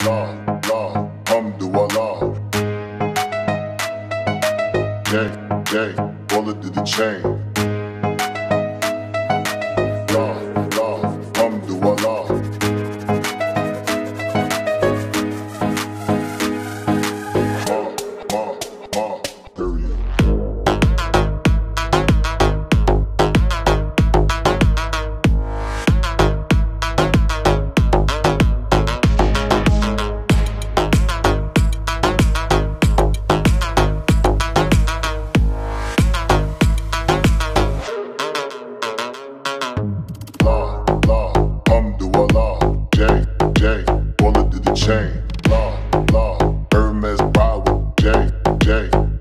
La, Alhamdulillah. J, bullet to the chain. La, Alhamdulillah. Period. J, bullet to the chain. La, Hermes ride with J,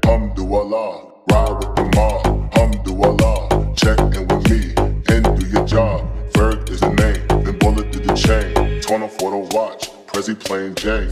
Alhamdulillah. Ride with the mob, Alhamdulillah. Check in with me and do your job. Ferg is the name, then bullet to the chain. 24 to watch, Prezi playing J.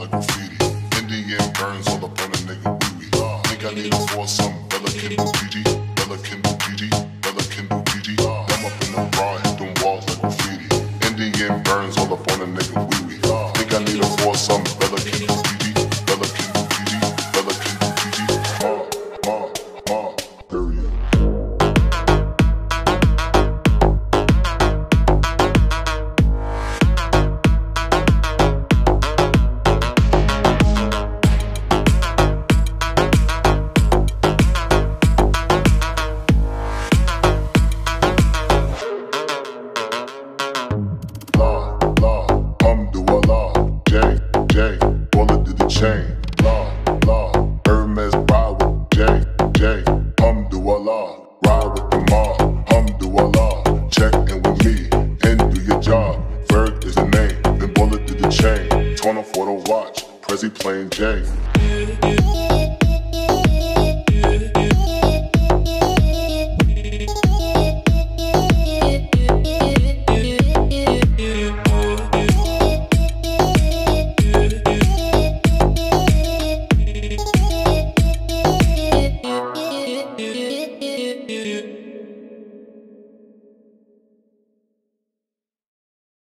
Like graffiti. Indian burns all up on a nigga wee-wee. Think I need a foursome, Bella can do PG, Bella can do PG, Bella can do PG. I'm up in the bar, hit them walls like graffiti. Indian burns all up on a nigga wee-wee. Think I need a foursome, Bella can do PG, Bella can do PG, Bella can do PG. Period. J, bullet to the chain. La, Hermes ride with J, Alhamdulillah. Ride with the mob, Alhamdulillah. Check in with me and do your job. Ferg is the name, then bullet to the chain. 24 to watch, Prezi playing J.